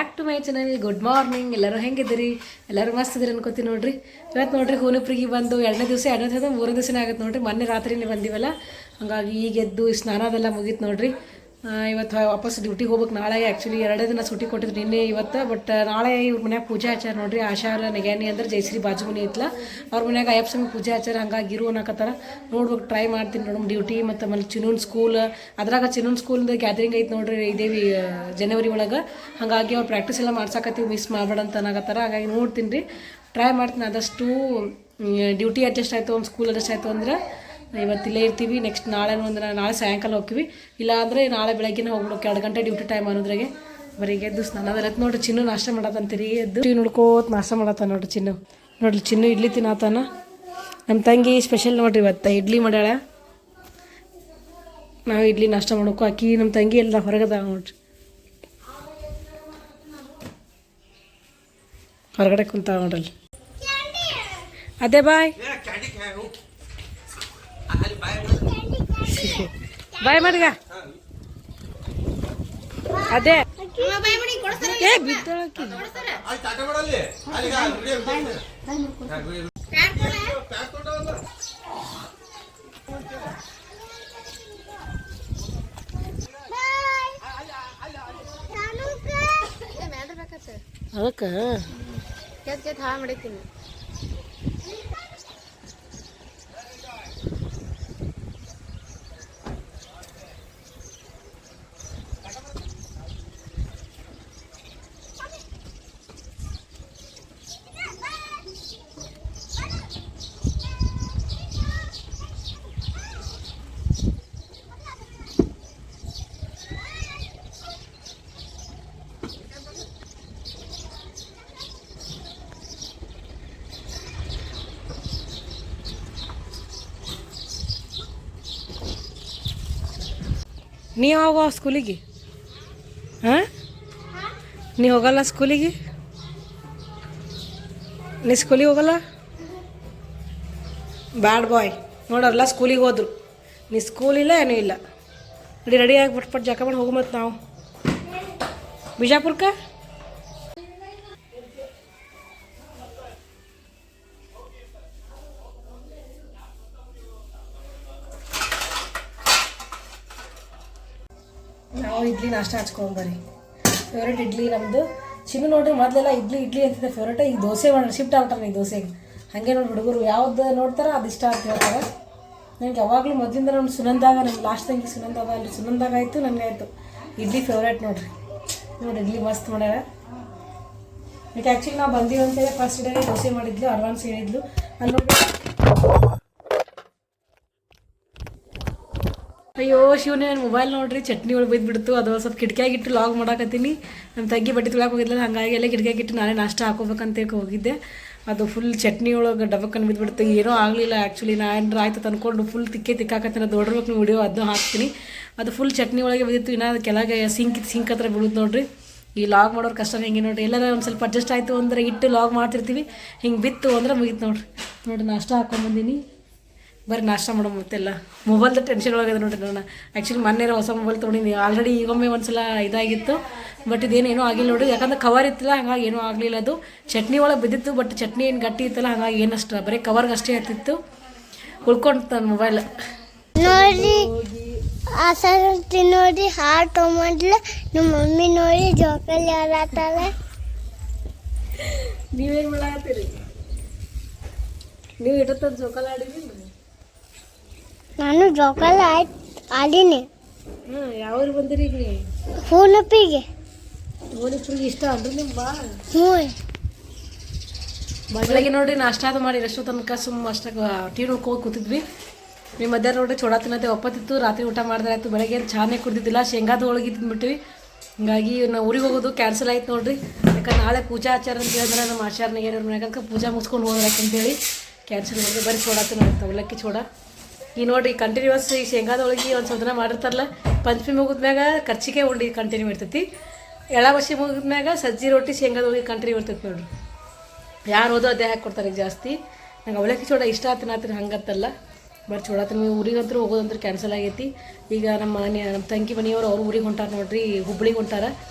Back to my channel. Good morning. ಎಲ್ಲರೂ ಹೆಂಗಿದ್ದೀರಿ? ಎಲ್ಲರೂ ಮಸ್ತ್ ಇದ್ದೀರಿ ಅನ್ಕೋತೀನಿ ನೋಡ್ರಿ. ಇವತ್ತು ನೋಡ್ರಿ ಹೂನುಪ್ರಿಗೆ ಬಂದು ಎರಡನೇ ದಿವಸ ಮೂರನೇ ದಿವಸನೇ ಆಗುತ್ತೆ ನೋಡ್ರಿ. ಮೊನ್ನೆ ರಾತ್ರಿನೇ ಬಂದಿವಲ್ಲ, ಹಾಗಾಗಿ ಈಗ ಎದ್ದು ಸ್ನಾನ ಅದೆಲ್ಲ ಮುಗೀತು ನೋಡ್ರಿ. ಇವತ್ತು ವಾಪಸ್ ಡ್ಯೂಟಿಗೆ ಹೋಗ್ಬೇಕು ನಾಳೆ. ಆ್ಯಕ್ಚುಲಿ ಎರಡೇ ದಿನ ಸುಟ್ಟಿ ಕೊಟ್ಟಿದ್ರು ನಿನ್ನೆ ಇವತ್ತು. ಬಟ್ ನಾಳೆ ಇವ್ರ ಮನ್ಯಾಗ ಪೂಜೆ ಆಚಾರ ನೋಡ್ರಿ. ಆಶಾ ಎಲ್ಲ ನೆಗ್ಯಾನಿ ಅಂದ್ರೆ ಜಯಶ್ರೀ ಬಾಜು ಮನೆ ಇತ್ತಲ್ಲ, ಅವ್ರ ಮನ್ಯಾಗ ಅಯ್ಯಪ್ಪ ಸ್ವಾಮಿ ಪೂಜೆ ಆಚಾರ. ಹಂಗಾಗಿ ಇರು ಅನ್ನಕತ್ತಾರ. ನೋಡ್ಬೇಕು, ಟ್ರೈ ಮಾಡ್ತೀನಿ ನೋಡಮ್ ಡ್ಯೂಟಿ. ಮತ್ತು ಆಮೇಲೆ ಚಿನ್ನೂನ್ ಸ್ಕೂಲ್, ಅದ್ರಾಗ ಚಿನ್ನೂನ್ ಸ್ಕೂಲಿಂದ ಗ್ಯಾದರಿಂಗ್ ಐತೆ ನೋಡ್ರಿ ಇದೇವಿ ಜನವರಿ ಒಳಗೆ. ಹಾಗಾಗಿ ಅವ್ರು ಪ್ರಾಕ್ಟೀಸ್ ಎಲ್ಲ ಮಾಡ್ಸಕತ್ತೀವಿ, ಮಿಸ್ ಮಾಡಬೇಡ ಅಂತ ಅನ್ನಕತ್ತಾರ. ಹಾಗಾಗಿ ನೋಡ್ತೀನಿ ರೀ, ಟ್ರೈ ಮಾಡ್ತೀನಿ ಆದಷ್ಟು. ಡ್ಯೂಟಿ ಅಡ್ಜಸ್ಟ್ ಆಯಿತು, ಒಂದು ಸ್ಕೂಲ್ ಅಡ್ಜಸ್ಟ್ ಆಯಿತು ಅಂದ್ರೆ ಇವತ್ತಿಲ್ಲೇ ಇರ್ತೀವಿ. ನೆಕ್ಸ್ಟ್ ನಾಳೆ ಸಾಯಂಕಾಲ ಹೋಗ್ತೀವಿ. ಇಲ್ಲ ಅಂದರೆ ನಾಳೆ ಬೆಳಗ್ಗೆನೇ ಹೋಗ್ಬಿಡೋಕೆ 2 ಗಂಟೆ ಡ್ಯೂಟಿ ಟೈಮ್ ಅನ್ನೋದ್ರಾಗೆ. ಬರೀ ಎದ್ದು ಸ್ನಾನ ಅದರತ್ತು ನೋಡ್ರಿ. ಚಿನ್ನು ನಾಷ್ಟ ಮಾಡತ್ತಂತೀರಿ, ಎದ್ದು ಟಿವಿ ನೋಡ್ಕೋತ ನಾಷ್ಟ ಮಾಡತ್ತ ನೋಡ್ರಿ. ನೋಡ್ರಿ ಚಿನ್ನು ಇಡ್ಲಿ ತಿನ್ನತಾನ. ನಮ್ಮ ತಂಗಿ ಸ್ಪೆಷಲ್ ನೋಡ್ರಿ, ಇವತ್ತು ಇಡ್ಲಿ ಮಾಡ್ಯಾಳ. ನಾವು ಇಡ್ಲಿ ನಾಷ್ಟ ಮಾಡೋಕು, ಆಕಿ ನಮ್ಮ ತಂಗಿ ಎಲ್ಲ ಹೊರಗದ ನೋಡ್ರಿ, ಹೊರಗಡೆ ಕುಂತ ನೋಡ್ರಿ. ಅದೇ ಬಾಯ್ ಬಾಯ್ ಮಾಡಿಗ. ಅದೇ ಏ ಬಿದ್ದಳಕಿ. ಅದಕ್ಕೆ ಹಾಳು ಮಾಡೀನಿ. ನೀ ಹೋಗೋ ಸ್ಕೂಲಿಗೆ? ಹಾಂ, ನೀ ಹೋಗಲ್ಲ ಸ್ಕೂಲಿಗೆ? ನೀ ಸ್ಕೂಲಿಗೆ ಹೋಗಲ್ಲ? ಬ್ಯಾಡ್ ಬಾಯ್ ನೋಡಲ್ಲ, ಸ್ಕೂಲಿಗೆ ಹೋದ್ರು. ನೀ ಸ್ಕೂಲಿಲ್ಲ ಏನೂ ಇಲ್ಲ. ರೆಡಿಯಾಗಿ ಪಟ್ ಜಾಕ ಮಾಡಿ ಹೋಗು. ಮತ್ತು ನಾವು ಬಿಜಾಪುರಕ್ಕೆ ನಾವು ಇಡ್ಲಿ ನಾಷ್ಟ ಹಚ್ಕೊಂಬರಿ. ಫೇವ್ರೇಟ್ ಇಡ್ಲಿ ನಮ್ಮದು. ಚಿನ್ನು ನೋಡ್ರಿ, ಮೊದಲೆಲ್ಲ ಇಡ್ಲಿ ಅಂತಿದ್ದೆ ಫೇವ್ರೇಟ್. ಈಗ ದೋಸೆ ಮಾಡಿ ಶಿಫ್ಟ್ ಆಗ್ಬಿಟ್ಟಾರೆ. ಈ ದೋಸೆಗೆ ಹಾಗೆ ನೋಡಿ, ಹುಡುಗರು ಯಾವ್ದು ನೋಡ್ತಾರೆ ಅದು ಇಷ್ಟ ಅಂತ ಹೇಳ್ತಾರೆ. ನನಗೆ ಯಾವಾಗಲೂ ಮೊದಲಿಂದ ನಮ್ಮ ಸುನಂದಾಗ, ನಮ್ಮ ಲಾಸ್ಟ್ ತಂಗಿ ಸುನಂದಾಗ ಅಲ್ಲಿ ಸುನಂದಾಗ ಆಯಿತು, ನನಗೆ ಆಯಿತು. ಇಡ್ಲಿ ಫೇವ್ರೇಟ್ ನೋಡ್ರಿ. ಇಡ್ಲಿ ಮಸ್ತ್ ಮಾಡ್ಯಾರ. ಈಗ ಆ್ಯಕ್ಚುಲಿ ನಾವು ಬಂದೀವಿ ಅಂತೇಳಿ ಫಸ್ಟ್ ಡೇ ದೋಸೆ ಮಾಡಿದ್ಲು, ಅಡ್ವಾನ್ಸ್ ಹೇಳಿದ್ಲು. ಅಲ್ಲಿ ನೋಡಿ, ಅಯ್ಯೋ ಶಿವನೇ, ನನ್ನ ಮೊಬೈಲ್ ನೋಡ್ರಿ ಚಟ್ನಿ ಒಳಗೆ ಬಿದ್ದುಬಿಡ್ತು. ಅದು ಸ್ವಲ್ಪ ಕಿಟಕಿಯಾಗಿಟ್ಟು ಲಾಗ್ ಮಾಡಾಕತ್ತೀನಿ. ನಮ್ಮ ತಂಗಿ ಬಟ್ಟೆ ತೊಳಕ್ಕೆ ಹೋಗಿದ್ಲ, ಹಾಗಾಗಿ ಎಲ್ಲ ಕಿಟಕಿಯಾಗಿಟ್ಟು ನಾನೇ ನಾಷ್ಟ ಹಾಕೋಬೇಕಂತ ಹೋಗಿದ್ದೆ. ಅದು ಫುಲ್ ಚಟ್ನಿ ಒಳಗೆ ಡಬ್ಬಕ್ಕನ್ನು ಬಿದ್ದುಬಿಡ್ತು. ಏನೂ ಆಗಲಿಲ್ಲ. ಆ್ಯಕ್ಚುಲಿ ನಾನು ಆಯ್ತು ತಂದ್ಕೊಂಡು ಫುಲ್ ತಿಕ್ಕಾಕತ್ತೀನಿ. ಅದು ನೋಡ್ಬೇಕು ನೀವು ವಿಡಿಯೋ, ಅದನ್ನು ಹಾಕ್ತೀನಿ. ಅದು ಫುಲ್ ಚಟ್ನಿ ಒಳಗೆ ಬಿದ್ದಿತ್ತು. ಇನ್ನು ಅದು ಕೆಳಗೆ ಸಿಂಕ್ ಹತ್ರ ಬಿಡುತ್ತೆ ನೋಡ್ರಿ. ಈ ಲಾಗ್ ಮಾಡೋರು ಕಷ್ಟ ಹೆಂಗೆ ನೋಡ್ರಿ. ಎಲ್ಲರೂ ಒಂದು ಸ್ವಲ್ಪ ಅಡ್ಜಸ್ಟ್ ಆಯಿತು ಅಂದರೆ ಇಟ್ಟು ಲಾಗ್ ಮಾಡ್ತಿರ್ತೀವಿ. ಹಿಂಗೆ ಬಿತ್ತು ಅಂದ್ರೆ ಮುಗೀತು ನೋಡ್ರಿ ನಾಷ್ಟ ಹಾಕ್ಕೊಂಬಂದಿನಿ. ಬರೀ ನಾಷ್ಟ ಮಾಡೋ ಮತ್ತೆಲ್ಲ ಮೊಬೈಲ್ದು ಟೆನ್ಷನ್ ಒಳಗಿದೆ ನೋಡಿರಿ. ನಾನು ಆ್ಯಕ್ಚುಲಿ ಮೊನ್ನೆ ಹೊಸ ಮೊಬೈಲ್ ತೊಗೊಂಡಿನಿ. ಆಲ್ರೆಡಿ ಈಗೊಮ್ಮೆ ಒಂದು ಸಲ ಇದಾಗಿತ್ತು. ಬಟ್ ಇದೇನೇನೂ ಆಗಿಲ್ಲ ನೋಡಿರಿ, ಯಾಕಂದ್ರೆ ಕವರ್ ಇತ್ತಲ್ಲ, ಹಾಗಾಗಿ ಏನೂ ಆಗಲಿಲ್ಲ. ಅದು ಚಟ್ನಿ ಒಳಗೆ ಬಿದ್ದಿತ್ತು. ಬಟ್ ಚಟ್ನಿ ಏನು ಗಟ್ಟಿ ಇತ್ತಲ್ಲ, ಹಾಗಾಗಿ ಏನಷ್ಟು ಬರೀ ಕವರ್ಗೆ ಅಷ್ಟೇ ಇರ್ತಿತ್ತು. ಉಳ್ಕೊಂಡು ನನ್ನ ಮೊಬೈಲ್ ನೋಡಿ. ನೋಡಿ ಹಾಲು ತೊಗೊಂಡ್ಲೆ ನಮ್ಮ ಮಮ್ಮಿ ನೋಡಿ ಜೋಕಾಲಿ ಆಡತ್ತಾಳೆ. ನೀವೇನು ಮಾಡಾಕತ್ತೀರಿ? ನೀವು ಇಡತ್ತ ಜೋಕಾಲಿ ಆಡಿರಿ? ನಾನು ಜೋಕಾಲಿ ಆಡೀನಿ. ಯಾವ ಬಂದಿರಿ ಈಗ? ಹೂನುಪ್ಪಿಗೆ. ಇಷ್ಟ ಅನ್ರಿ ನಿಮ್ಗೆ ಭಾಳ? ಹ್ಞೂ. ಬೆಳಗ್ಗೆ ನೋಡ್ರಿ ನಾಷ್ಟ ಅದು ಮಾಡಿ ಎಷ್ಟು ತನಕ ಸುಮ್ಮ ಅಷ್ಟಾಗ ಟೀ ನೋಡ್ಕೋಗಿ ಕೂತಿದ್ವಿ. ನೀವು ಮಧ್ಯಾಹ್ನ ನೋಡ್ರಿ ಚೋಡ ತಿನ್ನತ್ತೆ ಒಪ್ಪತ್ತಿತ್ತು. ರಾತ್ರಿ ಊಟ ಮಾಡಿದ್ರೆ ಆಯ್ತು. ಬೆಳಗ್ಗೆ ಚಾನೇ ಕುಡ್ದಿದ್ದಿಲ್ಲ, ಶೇಂಗಾದ ಹೋಳಿಗೆ ತಿಂದ್ಬಿಟ್ಟಿವಿ. ಹಿಂಗಾಗಿ ನಾವು ಊರಿಗೆ ಹೋಗೋದು ಕ್ಯಾನ್ಸಲ್ ಆಯ್ತು ನೋಡ್ರಿ. ಯಾಕಂದ್ರೆ ನಾಳೆ ಪೂಜಾ ಆಚಾರ ಅಂತ ಹೇಳಿದ್ರೆ ನಮ್ಮ ಆಚಾರನಿಗೆ ಮನೆಯಾಗ ಪೂಜಾ ಮುಗಿಸ್ಕೊಂಡು ಹೋದ್ರಾಕಂತೇಳಿ ಕ್ಯಾನ್ಸಲ್ ಮಾಡಿದ್ರೆ ಬರೀ ಚೋಡ ತಿನ್ನತ್ತೆ, ಅವಲಕ್ಕಿ ಚೋಡ. ಈ ನೋಡಿರಿ ಕಂಟಿನ್ಯೂಸ್ ಈ ಶೇಂಗಾದೊಳಗೆ ಒಂದು ಸ್ವಲ್ಪ ದಿನ ಮಾಡಿರ್ತಾರಲ್ಲ, ಪಂಚಮಿ ಮುಗಿದ್ಮ್ಯಾಗ ಕರ್ಚಿಕೆ ಉಂಡಿ ಕಂಟಿನ್ಯೂ ಇರ್ತೈತಿ. ಎಳವಸಿ ಮುಗಿದ್ಮ್ಯಾಗ ಸಜ್ಜಿ ರೊಟ್ಟಿ ಶೇಂಗಾದೊಳಗೆ ಕಂಟಿನ್ಯೂ ಇರ್ತೈತಿ ನೋಡ್ರಿ. ಯಾರು ಓದೋ ಅದೇ ಹಾಕ್ಕೊಡ್ತಾರೆ ಈಗ ಜಾಸ್ತಿ. ನಂಗೆ ಅವಲಕ್ಕಿ ಚೋಡ ಇಷ್ಟ ಆತನ ಹಂಗತ್ತಲ್ಲ. ಬಟ್ ಚೋಡ ತಿನ್ನ ಊರಿಗಂತೂ ಹೋಗೋದಂದ್ರೆ ಕ್ಯಾನ್ಸಲ್ ಆಗೈತಿ. ಈಗ ನಮ್ಮ ತಂಗಿ ಮನೆಯವರು ಅವ್ರು ಊರಿಗೆ ಹೊಂಟಾರ ನೋಡ್ರಿ, ಹುಬ್ಳಿಗೆ ಹೊಂಟಾರ.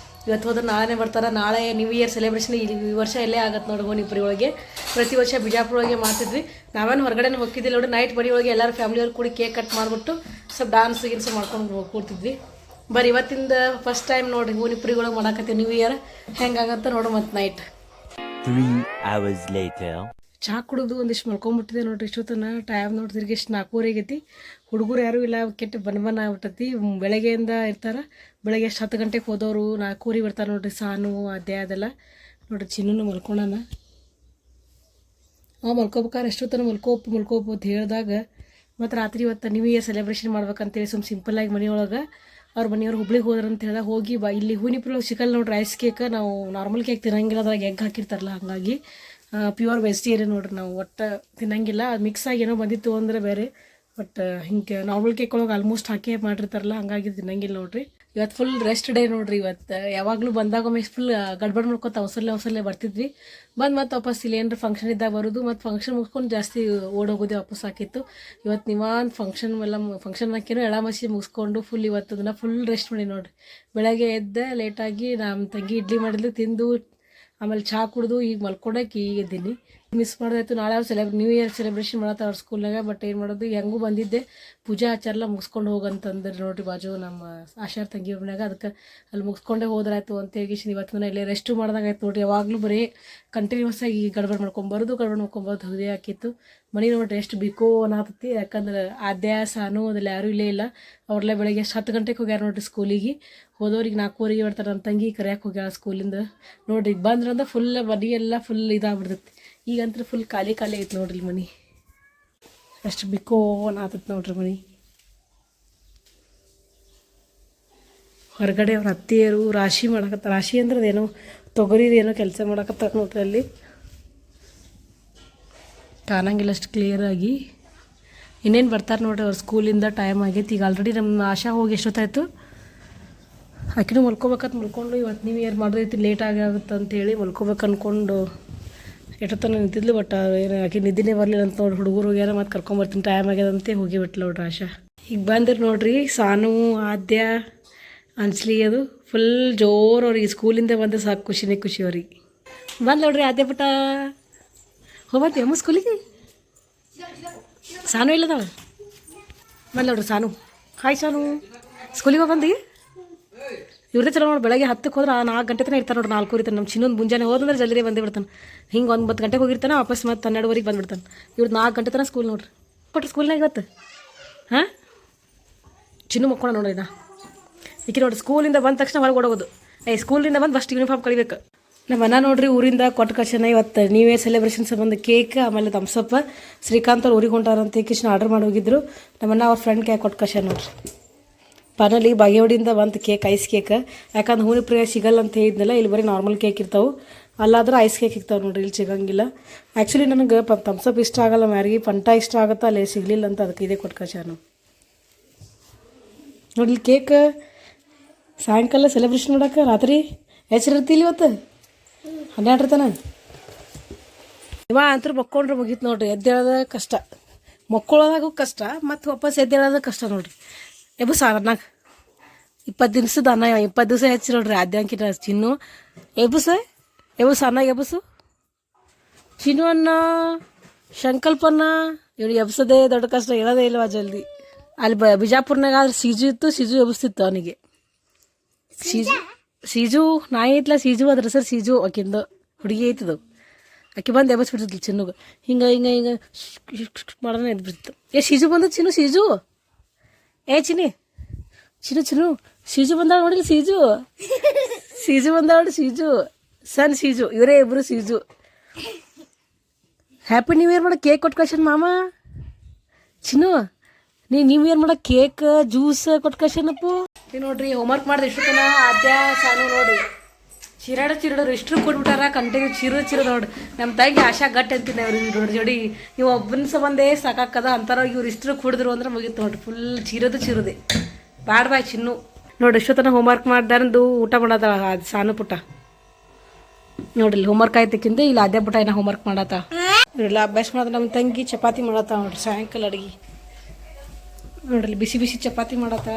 ಇವತ್ತು ಹೋದ್ರೆ ನಾಳೆನೇ ಬರ್ತಾರೆ. ನಾಳೆ ನ್ಯೂ ಇಯರ್ ಸೆಲೆಬ್ರೇಷನ್ ಈ ವರ್ಷ ಎಲ್ಲೇ ಆಗತ್ತೆ ನೋಡಿ ಹೋನಿಪುರಿ ಒಳಗೆ. ಪ್ರತಿ ವರ್ಷ ಬಿಜಾಪುರ ಒಳಗೆ ಮಾಡ್ತಿದ್ವಿ. ನಾವೇನು ಹೊರಗಡೆ ಹೋಗ್ತಿದ್ದಿಲ್ಲ ನೋಡಿ. ನೈಟ್ ಮನೆ ಒಳಗೆ ಎಲ್ಲರೂ ಫ್ಯಾಮಿಲಿಯವ್ರು ಕೂಡಿ ಕೇಕ್ ಕಟ್ ಮಾಡಿಬಿಟ್ಟು ಸ್ವಲ್ಪ ಡಾನ್ಸ್ ಗಿನ್ಸ್ ಮಾಡ್ಕೊಂಡು ಕೂಡ್ತಿದ್ವಿ. ಬರೀ ಇವತ್ತಿಂದ ಫಸ್ಟ್ ಟೈಮ್ ನೋಡಿರಿ ಹೋನಿಪುರಿ ಒಳಗೆ ಮಾಡಾಕತ್ತೀವಿ ನ್ಯೂ ಇಯರ್ ಹೆಂಗಾಗತ್ತೆ ನೋಡು. ಮತ್ತು ನೈಟ್ 3 hours later. ಚಹಾ ಕುಡಿದು ಒಂದಿಷ್ಟು ಮಲ್ಕೊಂಬಿಟ್ಟಿದೆ ನೋಡ್ರಿ. ಇಷ್ಟೊತ್ತನ ಟೈಮ್ ನೋಡ್ತಿರ್ಗಿ ಇಷ್ಟು 4:30 ಆಗೈತಿ. ಹುಡುಗರು ಯಾರೂ ಇಲ್ಲ, ಕೆಟ್ಟ ಬನ್ನ ಆಗ್ಬಿಟ್ಟತಿ. ಬೆಳಗ್ಗೆಯಿಂದ ಇರ್ತಾರೆ. ಬೆಳಗ್ಗೆ ಎಷ್ಟು 10 ಗಂಟೆಗೆ ಹೋದವರು 4:30 ಬರ್ತಾರೆ ನೋಡ್ರಿ. ಸಾನು ಅದೇ ಅದೆಲ್ಲ ನೋಡ್ರಿ. ಚಿನ್ನೂ ಮಲ್ಕೊಳನ ಮಲ್ಕೋಬೇಕಾದ್ರೆ ಎಷ್ಟೊತ್ತನ ಮಲ್ಕೋపు ಅಂತ ಹೇಳಿದಾಗ ಮತ್ತು ರಾತ್ರಿ ಇವತ್ತು ನ್ಯೂ ಇಯರ್ ಸೆಲೆಬ್ರೇಷನ್ ಮಾಡ್ಬೇಕಂತೇಳಿ ಸಿಂಪಲ್ಲಾಗಿ ಮನೆಯೊಳಗೆ ಅವ್ರ ಮನೆಯವ್ರು ಹುಬ್ಳಿಗೆ ಹೋದ್ರೆ ಅಂತ ಹೇಳಿದಾಗ ಹೋಗಿ ಇಲ್ಲಿ ಹೂನಿಪುರ ಸಿಗಲ್ಲ ನೋಡ್ರಿ. ರೈಸ್ ಕೇಕ್ ನಾವು ನಾರ್ಮಲ್ ಕೇಕ್ ತಿನ್ನಂಗಿಲ್ಲ, ಅದ್ರಾಗ ಎಗ್ ಹಾಕಿರ್ತಾರಲ್ಲ, ಹಾಗಾಗಿ ಪ್ಯೂರ್ ವೆಜಿಟೇರಿಯನ್ ನೋಡ್ರಿ. ನಾವು ಒಟ್ಟು ತಿನ್ನಂಗಿಲ್ಲ. ಅದು ಮಿಕ್ಸ್ ಆಗಿ ಏನೋ ಬಂದಿತ್ತು ಅಂದರೆ ಬೇರೆ. ಬಟ್ ಹಿಂಗೆ ನಾರ್ಮಲ್ ಕೇಕ್ ಒಳಗೆ ಆಲ್ಮೋಸ್ಟ್ ಹಾಕಿ ಮಾಡಿರ್ತಾರಲ್ಲ, ಹಂಗಾಗಿ ತಿನ್ನಂಗಿಲ್ಲ ನೋಡ್ರಿ. ಇವತ್ತು ಫುಲ್ ರೆಸ್ಟ್ ಡೇ ನೋಡ್ರಿ. ಇವತ್ತು ಯಾವಾಗಲೂ ಬಂದಾಗೊಮ್ಮೆ ಫುಲ್ ಗಡ್ಬಡ್ ಮಾಡ್ಕೊತ ಅವಸರಲ್ಲೇ ಬರ್ತಿದ್ವಿ. ಮತ್ತು ವಾಪಸ್ ಇಲ್ಲಿ ಏನಾರ ಫಂಕ್ಷನ್ ಇದ್ದಾಗ ಬರೋದು, ಮತ್ತು ಫಂಕ್ಷನ್ ಮುಗಿಸ್ಕೊಂಡು ಜಾಸ್ತಿ ಓಡೋಗೋದೇ ವಾಪಸ್ ಹಾಕಿತ್ತು. ಇವತ್ತು ನಿವಾನ್ ಫಂಕ್ಷನ್ ಹಾಕಿನೂ ಎಳಮಸಿ ಮುಗಿಸ್ಕೊಂಡು ಫುಲ್ ಇವತ್ತು ಅದನ್ನು ಫುಲ್ ರೆಸ್ಟ್ ಮಾಡಿ ನೋಡ್ರಿ. ಬೆಳಗ್ಗೆ ಎದ್ದೆ ಲೇಟಾಗಿ ನಮ್ಮ ತಂಗಿ ಇಡ್ಲಿ ಮಾಡಿದ್ಲು, ತಿಂದು ಆಮೇಲೆ ಚಹಾ ಕುಡಿದು ಈಗ ಮಲ್ಕೊಂಡಾಕಿ ಈಗ ಇದ್ದೀನಿ. ಮಿಸ್ ಮಾಡೋದಾಯ್ತು. ನಾಳೆ ಅವ್ರು ನ್ಯೂ ಇಯರ್ ಸೆಲೆಬ್ರೇಷನ್ ಮಾಡತ್ತೆ ಅವ್ರ ಸ್ಕೂಲ್ನಾಗ. ಬಟ್ ಏನು ಮಾಡೋದು, ಹೆಂಗೂ ಬಂದಿದ್ದೆ ಪೂಜಾ ಆಚಾರೆಲ್ಲ ಮುಗಿಸ್ಕೊಂಡು ಹೋಗಂತಂದ್ರೆ ನೋಡ್ರಿ ಬಾಜು ನಮ್ಮ ಆಶಾರ್ ತಂಗಿ ಒಬ್ಬನಾಗ. ಅದಕ್ಕೆ ಅಲ್ಲಿ ಮುಗಿಸ್ಕೊಂಡೇ ಹೋದ್ರಾಯ್ತು ಅಂತೇಳಿ ಇವತ್ತು ಇಲ್ಲೇ ರೆಸ್ಟು ಮಾಡ್ದಾಗಾಯ್ತು ನೋಡ್ರಿ. ಯಾವಾಗಲೂ ಬರೀ ಕಂಟಿನ್ಯೂಸ್ ಆಗಿ ಗಡ್ಬಡ್ ಮಾಡ್ಕೊಂಬರೋದು ಹುದೇ ಹಾಕಿತ್ತು. ಮನೆ ನೋಡ್ರಿ ಎಷ್ಟು ಬಿಕೋ ಅನ್ನತ್ತತಿ. ಯಾಕಂದ್ರೆ ಆದ್ಯ ಸಾನು ಅದ್ರಲ್ಲಿ ಯಾರೂ ಇಲ್ಲೇ ಇಲ್ಲ. ಅವ್ರೆಲ್ಲ ಬೆಳಗ್ಗೆ 10 ಗಂಟೆಗೆ ಹೋಗ್ಯಾರ ನೋಡ್ರಿ ಸ್ಕೂಲಿಗೆ. ಹೋದವ್ರಿಗೆ 4:30 ಬರ್ತಾರೆ. ನನ್ನ ತಂಗಿ ಕರೆಯಕ್ಕೆ ಹೋಗ್ಯಾಳ ಸ್ಕೂಲಿಂದ ನೋಡ್ರಿ. ಈಗ ಬಂದ್ರಂದ್ರೆ ಫುಲ್ ಮನೆ ಎಲ್ಲ ಫುಲ್ ಇದಾಗ್ಬಿಡ್ತೈತಿ. ಈಗಂದ್ರೆ ಫುಲ್ ಖಾಲಿ ಐತೆ ನೋಡ್ರಿ ಮನೆ. ಅಷ್ಟು ಬಿಕೋ ಅನ್ನತೈತಿ ನೋಡ್ರಿ ಮನೆ. ಹೊರಗಡೆ ಅವ್ರ ಅತ್ತೆಯರು ರಾಶಿ ಮಾಡಕತ್ತಾರೆ. ರಾಶಿ ಅಂದ್ರೆ ಅದೇನೋ ತೊಗರಿದೇನೋ ಕೆಲಸ ಮಾಡಕತ್ತಾರೆ ನೋಡ್ರಿ. ಅಲ್ಲಿ ಕಾಣಂಗಿಲ್ಲ ಅಷ್ಟು ಕ್ಲಿಯರಾಗಿ. ಇನ್ನೇನು ಬರ್ತಾರೆ ನೋಡ್ರಿ ಅವ್ರ ಸ್ಕೂಲಿಂದ. ಟೈಮ್ ಆಗೈತಿ. ಈಗ ಆಲ್ರೆಡಿ ನಮ್ಮ ಆಶಾ ಹೋಗಿ ಎಷ್ಟೊತ್ತಾಯ್ತು. ಆಕಿನೂ ಮಲ್ಕೋಬೇಕಂತ ಮಲ್ಕೊಂಡು ಇವತ್ತು ನ್ಯೂ ಇಯರ್ ಮಾಡೋದೈತಿ ಲೇಟ್ ಆಗುತ್ತೆ ಅಂತೇಳಿ ಮಲ್ಕೋಬೇಕು ಅಂದ್ಕೊಂಡು ಎಷ್ಟೊತ್ತನ ನಿಂತಿದ್ಲು. ಬಟ್ ಏನು ಆಕೆ ನಿದ್ದಿನೇ ಬರಲಿಲ್ಲ ಅಂತ ನೋಡಿ. ಹುಡುಗರು ಹೋಗ್ಯಾರ, ಮತ್ತು ಕರ್ಕೊಂಬರ್ತೀನಿ ಟೈಮ್ ಆಗ್ಯದಂತೆ ಹೋಗಿಬಿಟ್ಲು ನೋಡ್ರಿ ಆಶಾ. ಈಗ ಬಂದಿರಿ ನೋಡ್ರಿ ಸಾನು, ಆದ್ಯ, ಅನ್ಸ್ಲಿ ಅದು ಫುಲ್ ಜೋರು ಅವ್ರಿಗೆ. ಸ್ಕೂಲಿಂದ ಬಂದು ಸಾಕು ಖುಷಿ ಅವ್ರಿಗೆ. ಬಂದು ನೋಡ್ರಿ ಆದ್ಯ ಪುಟ್ಟ ಹೋಗ್ಬತ್ತಿ ಅಮ್ಮ ಸ್ಕೂಲಿಗೆ. ಸಾನು ಇಲ್ಲದವ ಬಂದು ನೋಡ್ರಿ ಸಾನು. ಹಾಯ್ ಸಾನು, ಸ್ಕೂಲಿಗೆ ಹೋಗಿ ಬಂದು ಇವ್ರದೇ ಚಲೋ ನೋಡಿ. ಬೆಳಗ್ಗೆ 10ಕ್ಕೆ ಹೋದ್ರೆ 4 ಗಂಟೆ ತನಕ ಇರ್ತಾರೆ ನೋಡ್ರಿ. 4 ಇರ್ತಾನೆ. ನಮ್ಮ ಚಿನ್ನೊಂದು ಮುಂಜಾನೆ ಹೋದಂದ್ರೆ ಜಲ್ದಿ ಬಂದೇ ಬಿಡ್ತಾನೆ. ಹಿಂಗೆ 9 ಗಂಟೆಗೆ ಹೋಗಿರ್ತಾನೆ, ವಾಪಸ್ ಮತ್ತು 12ವರೆಗೆ ಬಂದುಬಿಡ್ತಾನೆ. ಇವ್ರು 4 ಗಂಟೆ ತನಕ ಸ್ಕೂಲ್ ನೋಡ್ರಿ. ಕೊಟ್ಟರೆ ಸ್ಕೂಲ್ನಾಗ ಇವತ್ತು ಹಾಂ ಚಿನ್ನು ಮಕ್ಕೋಣ ನೋಡ್ರಿ. ಈಕೆ ನೋಡ್ರಿ ಸ್ಕೂಲಿಂದ ಬಂದ ತಕ್ಷಣ ಹೊರಗೆ ಓಡೋಗೋದು. ಸ್ಕೂಲಿಂದ ಬಂದು ಫಸ್ಟ್ ಯೂನಿಫಾರ್ಮ್ ಕಳಿಬೇಕು. ನಮ್ಮ ಅಣ್ಣ ನೋಡ್ರಿ ಊರಿಂದ ಕೊಟ್ಟ ಕಳ್ಸನ ಇವತ್ತು ನ್ಯೂ ಇಯರ್ ಸೆಲೆಬ್ರೇಷನ್ ಸಂಬಂಧ ಕೇಕ್ ಆಮೇಲೆ ತಮ್ಸಪ್ಪ ಶ್ರೀಕಾಂತ್ ಅವ್ರು ಊರಿಗೆ ಹೊಂಟಾರಂತ ಕೃಷ್ಣ ಆರ್ಡರ್ ಮಾಡಿ ಹೋಗಿದ್ರು. ನಮ್ಮನ್ನ ಅವ್ರ ಫ್ರೆಂಡ್ ಕೈ ಕೊಟ್ಟು ಕಳ್ಸ ನೋಡ್ರಿ. ಫೈನಲಿ ಬಾಗೇವಾಡಿಯಿಂದ ಬಂತು ಕೇಕ್, ಐಸ್ ಕೇಕ್. ಯಾಕಂದ್ರೆ ಹೂನಿಪ್ರಿಯ ಸಿಗಲ್ಲ ಅಂತ ಹೇಳಿದ್ನಲ್ಲ, ಇಲ್ಲಿ ಬರೀ ನಾರ್ಮಲ್ ಕೇಕ್ ಇರ್ತಾವೆ. ಅಲ್ಲಾದ್ರೆ ಐಸ್ ಕೇಕ್ ಇರ್ತಾವೆ ನೋಡ್ರಿ, ಇಲ್ಲಿ ಸಿಗಂಗಿಲ್ಲ. ಆ್ಯಕ್ಚುಲಿ ನನಗೆ ತಮ್ಸಪ್ ಇಷ್ಟ ಆಗಲ್ಲ, ಯಾರಿಗೆ ಫಂಟಾ ಇಷ್ಟ ಆಗುತ್ತಾ ಅಲ್ಲಿ ಸಿಗಲಿಲ್ಲ ಅಂತ ಅದಕ್ಕೆ ಇದೇ ಕೊಟ್ಟು ಕಳ್ಸ ನಾವು ನೋಡ್ರಿ. ಕೇಕ್ ಸಾಯಂಕಾಲ ಸೆಲೆಬ್ರೇಷನ್ ಮಾಡೋಕೆ ರಾತ್ರಿ ಹೆಚ್ಚಿರ್ತಿಲ್ಲ ಇವತ್ತು 12 ತನ. ಇವ ಅಂತೂ ಮಕ್ಕೊಂಡ್ರೆ ಮುಗೀತು ನೋಡ್ರಿ. ಎದ್ದೇಳೋದ ಕಷ್ಟ, ಮಕ್ಕೊಳ್ಳೋದಾಗೂ ಕಷ್ಟ, ಮತ್ತು ವಾಪಸ್ ಎದ್ದೇಳೋದ ಕಷ್ಟ ನೋಡ್ರಿ. ಎಬ್ಬಸ ಅನ್ನಕ್ಕೆ 20 ದಿವ್ಸದ ಅನ್ನ, 20 ದಿವಸ ಹೆಚ್ಚು ನೋಡ್ರಿ. ಆದ್ಯಾಂಕಿನ ಚಿನ್ನು ಎಬ್ಬಸ ಅನ್ನ ಎಬ್ಬಸು. ಚಿನ್ನು ಅನ್ನ, ಶಂಕಲ್ಪನ್ನ ಇವ್ನು ಎಬ್ಸೋದೇ ದೊಡ್ಡ ಕಷ್ಟ, ಹೇಳೋದೇ ಇಲ್ವ ಜಲ್ದಿ. ಅಲ್ಲಿ ಬಿಜಾಪುರ್ನಾಗ ಆದ್ರೆ ಸೀಜು ಇತ್ತು, ಸೀಜು ಎಬ್ಸ್ತಿತ್ತು ಅವನಿಗೆ. ಸೀಜು ನಾಯಿ ಐತ್ಲ, ಸೀಜು ಅದ್ರ ಸರ್ ಸೀಜು ಆಕಿಂದು ಹುಡುಗಿ ಐತದು. ಆಕೆ ಬಂದು ಎಬ್ಬಸ್ಬಿಡ್ತಿದ್ಲು ಚಿನ್ನುಗೆ. ಹಿಂಗೆ ಮಾಡೋಣ ಎದ್ಬಿಡ್ತಿತ್ತು. ಸೀಜು ಬಂದ ಚಿನ್ನು, ಸೀಜು ಚಿನ್ನಿ ಚಿನ್ನು ಸೀಜು ಬಂದಾಳ ನೋಡಿಲ್ಲ. ಸೀಜು ಬಂದಾಳ ನೋಡಿ. ಸಣ್ಣ ಸೀಜು, ಇವರೇ ಇಬ್ಬರು ಸೀಜು. ಹ್ಯಾಪಿ ನ್ಯೂ ಇಯರ್ ಮಾಡೋ ಕೇಕ್ ಕೊಟ್ಟು ಕಳ್ಸನ್ ಮಾಮ. ಚಿನ್ನು ನೀ ನ್ಯೂ ಇಯರ್ ಮಾಡೋ ಕೇಕ್ ಜ್ಯೂಸ್ ಕೊಟ್ಟು ಕಳ್ಸನಪ್ಪು. ನೀವು ನೋಡ್ರಿ ಹೋಮ್ವರ್ಕ್ ಮಾಡಿದೆ ಇಷ್ಟು ತನ ಆದ್ಯ ಸಾನು ನೋಡ್ರಿ ಚಿರಾಡೋರು ಇಷ್ಟರು ಕೊಟ್ಬಿಟ್ಟಾರ. ಕಂಟಿನ್ಯೂ ಚಿರು ನೋಡ್ರಿ. ನಮ್ಮ ತಾಯಿಗೆ ಆಶಾ ಗಟ್ಟಿ ಅಂತೀನಿ ಅವ್ರಿಗೆ ನೋಡ್ರಿ. ಜೋಡಿ ನೀವು ಒಬ್ಬನ ಸಂಬಂಧೇ ಸಾಕಾಕದ ಅಂತಾರ. ಇವ್ರು ಇಷ್ಟರು ಕುಡಿದ್ರು ಅಂದ್ರೆ ಮುಗೀತು ನೋಡ್ರಿ. ಫುಲ್ ಚಿರದೆ ಬ್ಯಾಡ್ ಬಾಯ್ ಚಿನ್ನು ನೋಡ್ರಿ. ಇಷ್ಟೊತ್ತನ ಹೋಮ್ವರ್ಕ್ ಮಾಡ್ದಾರಂದು ಊಟ ಮಾಡತ್ತ ಸಾನು ಪುಟ್ಟ ನೋಡ್ರಿ. ಇಲ್ಲಿ ಹೋಮ್ವರ್ಕ್ ಆಯ್ತಕ್ಕಿಂತ ಇಲ್ಲಿ ಆದ್ಯ ಪುಟ್ಟ ಏನೋ ಹೋಮ್ವರ್ಕ್ ಮಾಡತ್ತ. ಇವರೆಲ್ಲ ಅಭ್ಯಾಸ ಮಾಡೋದು. ನಮ್ಮ ತಂಗಿ ಚಪಾತಿ ಮಾಡತ್ತ ನೋಡ್ರಿ ಸಾಯಂಕಾಲ ಅಡುಗೆ ನೋಡ್ರಿ. ಬಿಸಿ ಚಪಾತಿ ಮಾಡತ್ತ.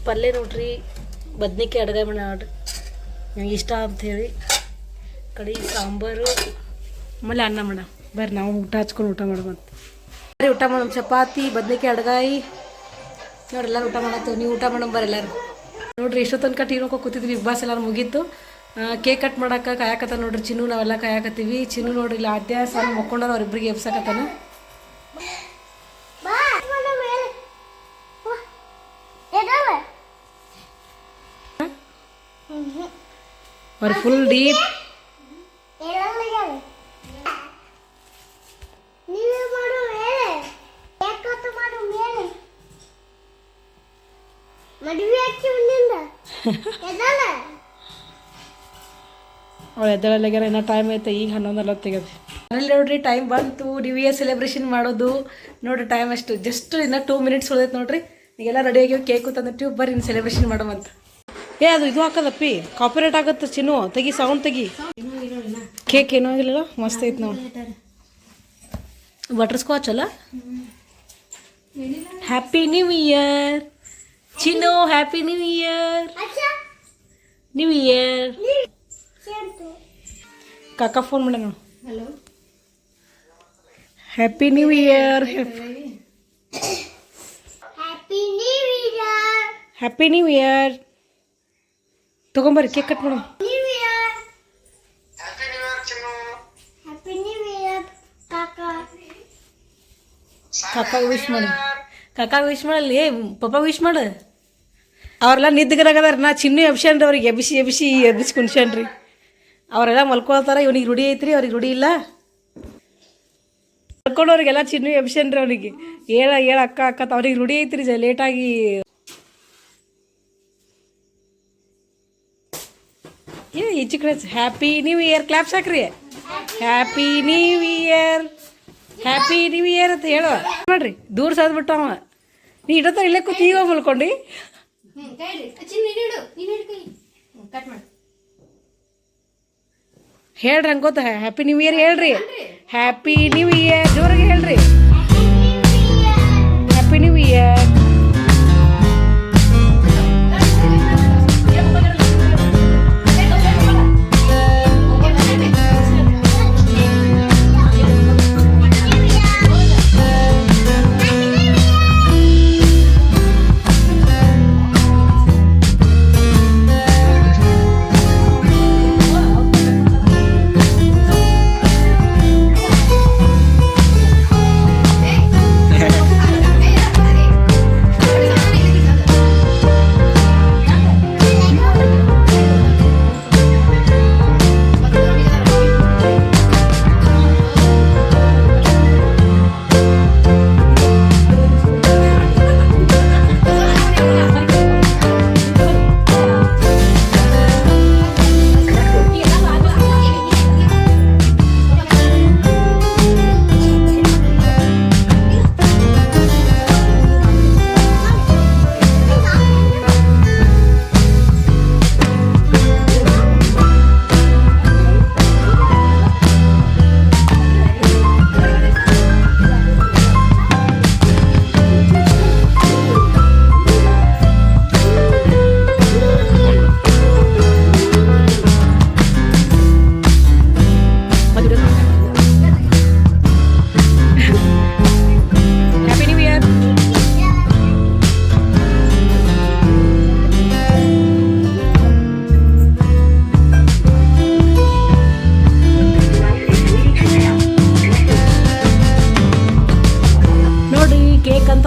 ಪಲ್ಯ ನೋಡ್ರಿ ಬದ್ನಿಕಾಯಿ ಅಡ್ಗಾಯಿ ಮಾಡಿ ನೋಡ್ರಿ ನಂಗೆ ಇಷ್ಟ ಅಂಥೇಳಿ ಕಡೆ ಸಾಂಬಾರು ಆಮೇಲೆ ಅನ್ನ ಮಾಡ ಬರ್ರಿ ನಾವು ಊಟ ಹಚ್ಕೊಂಡು ಊಟ ಮಾಡೋಣ ಬರ್ರಿ ಊಟ ಮಾಡೋಣ ಚಪಾತಿ ಬದ್ನಿಕಾಯಿ ಅಡ್ಗಾಯಿ ನೋಡ್ರಿ ಎಲ್ಲರೂ ಊಟ ಮಾಡತ್ತೇವೆ ನೀವು ಊಟ ಮಾಡೋಣ ಬರ್ರಿ ಎಲ್ಲರೂ ನೋಡ್ರಿ ಎಷ್ಟೋ ತನಕ ಟಿ ನೋಡ್ಕೊ ಕೂತಿದ್ವಿ ಬಿಗ್ ಬಾಸ್ ಎಲ್ಲರೂ ಮುಗೀತು ಕೇಕ್ ಕಟ್ ಮಾಡಕ್ಕೆ ಕಾಯಕತ್ತ ನೋಡ್ರಿ ಚಿನ್ನು ನಾವೆಲ್ಲ ಕಾಯಕತ್ತೀವಿ ಚಿನ್ನು ನೋಡ್ರಿ ಇಲ್ಲ ಆದ್ಯ ಸಾಲ ಮಕ್ಕೊಂಡ್ರ ಅವ್ರಿಬ್ರಿಗೆ ಎಬ್ಸಕತ್ತಾನ ಅವ್ರ ಫುಲ್ ಡೀಪ್ ಅವ್ಳು ಎದ್ದಳಲ್ಲಾಗ್ಯಾರ ಇನ್ನೂ ಟೈಮ್ ಐತೆ ಈಗ 11:40 ಅಲ್ಲಿ ನೋಡ್ರಿ ಟೈಮ್ ಬಂತು ನ್ಯೂ ಇಯರ್ ಸೆಲೆಬ್ರೇಷನ್ ಮಾಡೋದು ನೋಡ್ರಿ ಟೈಮ್ ಅಷ್ಟು ಜಸ್ಟ್ ಇನ್ನೂ 2 ಮಿನಿಟ್ಸ್ ಉಳಿದೈತೆ ನೋಡ್ರಿ ಈಗೆಲ್ಲ ರೆಡಿ ಆಗಿವಿ ಕೇಕು ತಂದಿಟ್ಟಿವಿ ಬರ್ರಿ ಇನ್ನು ಸೆಲೆಬ್ರೇಷನ್ ಮಾಡೋಮಂತ ಅದು ಇದು ಹಾಕದಪ್ಪಿ ಕಾಪಿರೇಟ್ ಆಗುತ್ತೆ ಚಿನ್ನು ತೆಗಿ ಸೌಂಡ್ ತೆಗಿ ಕೇಕ್ ಏನೂ ಆಗಿಲ್ಲ ಮಸ್ತ್ ಐತೆ ನೋಡಿ ಬಟರ್ ಸ್ಕಾಚ್ ಅಲ್ಲ ಹ್ಯಾಪಿ ನ್ಯೂ ಇಯರ್ ಚಿನ್ನು happy new year new year ಕಾಕ ಫೋನ್ ಮಾಡ ನೋಡು hello happy new year happy new year ತಗೊಂಬರ್ರಿ ಕೇಕ್ ಕಟ್ ಮಾಡೋಣ ಕಾಕ ವಿಶ್ ಮಾಡಿ ಕಾಕ ವಿಶ್ ಮಾಡಲ್ಲಿ ಪಪ್ಪ ವಿಶ್ ಮಾಡು ಅವ್ರೆಲ್ಲ ನಿದ್ಗರಾಗದಾರ ನಾ ಚಿನ್ನು ಎಬ್ಸ್ಯಾನ್ರಿ ಅವ್ರಿಗೆ ಎಬ್ಬಿಸಿ ಕುಣ್ಸ್ಯಾನ್ರಿ ಅವರೆಲ್ಲ ಮಲ್ಕೊಳ್ತಾರ ಇವನಿಗೆ ರೂಢಿ ಐತ್ರಿ ಅವ್ರಿಗೆ ರೂಢಿ ಇಲ್ಲ ಮಲ್ಕೊಂಡವ್ರಿಗೆಲ್ಲ ಚಿನ್ನು ಎಬ್ಸ್ಯಾನ್ರಿ ಅವನಿಗೆ ಹೇಳ ಅಕ್ಕ ಅಕ್ಕ ಅವ್ರಿಗೆ ರೂಢಿ ಐತ್ರಿ ಲೇಟಾಗಿ ಈಚೆ ಕಡೆ ಹ್ಯಾಪಿ ನ್ಯೂ ಇಯರ್ ಕ್ಲಾಪ್ಸ್ ಹಾಕ್ರಿ happy new year happy new year ಅಂತ ಹೇಳುವ ನೋಡ್ರಿ ದೂರ ಸಾದ್ಬಿಟ್ಟ ಅವ ನೀ ಇಡತ್ತ ಇಲ್ಲೇ ಕೂತು ಈಗ ಮಲ್ಕೊಂಡು ಹೇಳ್ರಿ ಹಂಗೆ ಗೊತ್ತ ಹ್ಯಾಪಿ ನ್ಯೂ ಇಯರ್ ಹೇಳ್ರಿ ಹ್ಯಾಪಿ ನ್ಯೂ ಇಯರ್ ಜೋರಾಗಿ ಹೇಳ್ರಿ ಹ್ಯಾಪಿ ನ್ಯೂ ಇಯರ್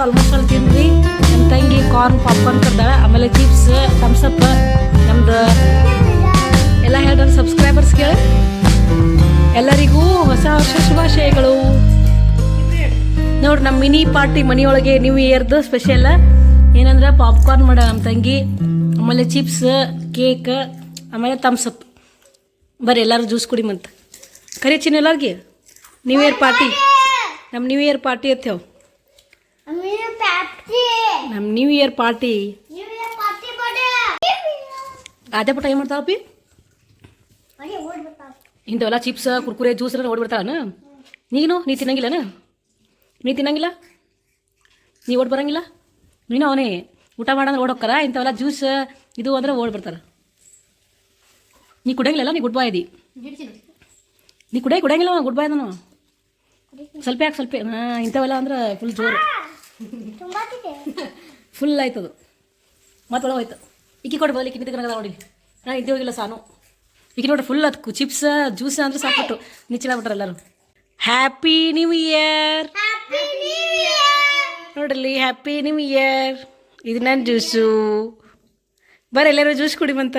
ಆಲ್ಮೋಸ್ಟ್ ಅಲ್ಲಿ ತಿಂದ್ವಿ ನಮ್ಮ ತಂಗಿ ಕಾರ್ನ್ ಪಾಪ್ಕಾರ್ನ್ ಕರ್ದಾಳ ಆಮೇಲೆ ಚಿಪ್ಸ್ ಥಮ್ಸಪ್ ನಮ್ದು ಎಲ್ಲ ಹೇಳ್ದಾರ ಸಬ್ಸ್ಕ್ರೈಬರ್ಸ್ಗೆ ಎಲ್ಲರಿಗೂ ಹೊಸ ವರ್ಷ ಶುಭಾಶಯಗಳು ನೋಡ್ರಿ ನಮ್ಮ ಮಿನಿ ಪಾರ್ಟಿ ಮನೆಯೊಳಗೆ ನ್ಯೂ ಇಯರ್ದು ಸ್ಪೆಷಲ್ ಏನಂದ್ರೆ ಪಾಪ್ಕಾರ್ನ್ ಮಾಡ ನಮ್ಮ ತಂಗಿ ಆಮೇಲೆ ಚಿಪ್ಸ್ ಕೇಕ್ ಆಮೇಲೆ ಥಮ್ಸಪ್ ಬರ್ರಿ ಎಲ್ಲರೂ ಜ್ಯೂಸ್ ಕುಡಿ ಮಂತ ಕರಿ ಚಿನ್ನ ಎಲ್ಲರಿಗೆ ನ್ಯೂ ಇಯರ್ ಪಾರ್ಟಿ ನಮ್ಮ ನ್ಯೂ ಇಯರ್ ಪಾರ್ಟಿ ಅತ್ತೇವ್ ನಮ್ಮ ನ್ಯೂ ಇಯರ್ ಪಾರ್ಟಿ ಅದೇ ಪುಟ್ಟ ಏನು ಮಾಡ್ತಾವಪ್ಪಿ ಇಂಥವೆಲ್ಲ ಚಿಪ್ಸ್ ಕುರ್ಕುರೆ ಜ್ಯೂಸ್ ಎಲ್ಲ ಓಡ್ಬಿಡ್ತಾಳನ ನೀ ತಿನ್ನಂಗಿಲ್ಲನ ನೀ ತಿನ್ನಂಗಿಲ್ಲ ನೀ ಓಡ್ ಬರಂಗಿಲ್ಲ ನೀನು ಅವನೇ ಊಟ ಮಾಡಂದ್ರೆ ಓಡೋಕ್ಕಾರ ಇಂಥವೆಲ್ಲ ಜ್ಯೂಸ್ ಇದು ಅಂದ್ರೆ ಓಡ್ ಬರ್ತಾರೆ. ನೀ ಕುಡಿಯಂಗಿಲ್ಲ, ನೀ ಗುಡ್ ಬಾಯ್ ಇದಿ. ನೀ ಕುಡಿಯಂಗಿಲ್ಲ ಗುಡ್ ಬಾಯ್ ನಾನು ಸ್ವಲ್ಪ ಯಾಕೆ ಸ್ವಲ್ಪ ಇಂಥವೆಲ್ಲ ಅಂದ್ರೆ ಫುಲ್ ಜೋರು ಫುಲ್ ಆಯ್ತದು. ಮತ್ತೆ ಒಳಗೆ ಹೋಯ್ತು ಇಕ್ಕಿ ಕೊಡ್ಬೋದು ಇಕ್ಕಿ ನಿಂತ್ಕೊಂಡ ನೋಡಿ. ಇದ್ದೇ ಹೋಗಿಲ್ಲ ಸಾನು ಈಗ ನೋಡ್ರಿ ಫುಲ್ ಅದು ಚಿಪ್ಸ್ ಜ್ಯೂಸ್ ಅಂದ್ರೆ ಸಾಕ್ಬಿಟ್ಟು ನಿಚ್ಚಿಡ್ಬಿಟ್ರೆ ಎಲ್ಲರೂ. ಹ್ಯಾಪಿ ನ್ಯೂ ಇಯರ್ ನೋಡ್ರಿ, ಹ್ಯಾಪಿ ನ್ಯೂ ಇಯರ್. ಇದು ನನ್ನ ಜ್ಯೂಸು, ಬರ್ರಿ ಎಲ್ಲರೂ ಜ್ಯೂಸ್ ಕುಡಿ ಬಂತ.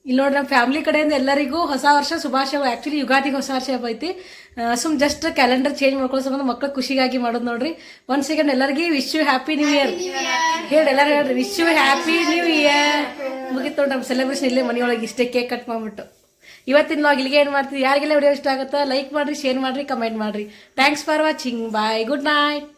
ಇಲ್ಲಿ ನೋಡ್ರಿ ನಮ್ಮ ಫ್ಯಾಮಿಲಿ ಕಡೆಯಿಂದ ಎಲ್ಲರಿಗೂ ಹೊಸ ವರ್ಷ ಶುಭಾಶಯ. ಆ್ಯಕ್ಚುಲಿ ಯುಗಾದಿಗೆ ಹೊಸ ವರ್ಷ ಹಬ್ಬ ಐತಿ. ಸುಮ್ ಜಸ್ಟ್ ಕ್ಯಾಲೆಂಡರ್ ಚೇಂಜ್ ಮಾಡ್ಕೊಳ್ಳೋ ಸಂಬಂಧ ಮಕ್ಳು ಖುಷಿಗಾಗಿ ಮಾಡೋದು ನೋಡ್ರಿ. ಒಂದ್ ಸೆಕೆಂಡ್ ಎಲ್ಲರಿಗೂ wish you happy new year ಹೇಳಿ. ಎಲ್ಲರೂ ಹೇಳ್ರಿ wish you happy new year. ಮುಗಿತು ನೋಡ್ರಿ ನಮ್ಮ ಸೆಲೆಬ್ರೇಷನ್ ಇಲ್ಲೇ ಮನೆಯೊಳಗೆ ಇಷ್ಟೇ ಕೇಕ್ ಕಟ್ ಮಾಡ್ಬಿಟ್ಟು. ಇವತ್ತಿನ ನಾವು ಇಲ್ಲಿಗೆ ಏನು ಮಾಡ್ತೀವಿ, ಯಾರಿಗೆಲ್ಲ ವಿಡಿಯೋ ಇಷ್ಟ ಆಗುತ್ತಾ ಲೈಕ್ ಮಾಡಿರಿ, ಶೇರ್ ಮಾಡಿರಿ, ಕಮೆಂಟ್ ಮಾಡಿರಿ. Thanks for watching. Bye, good night.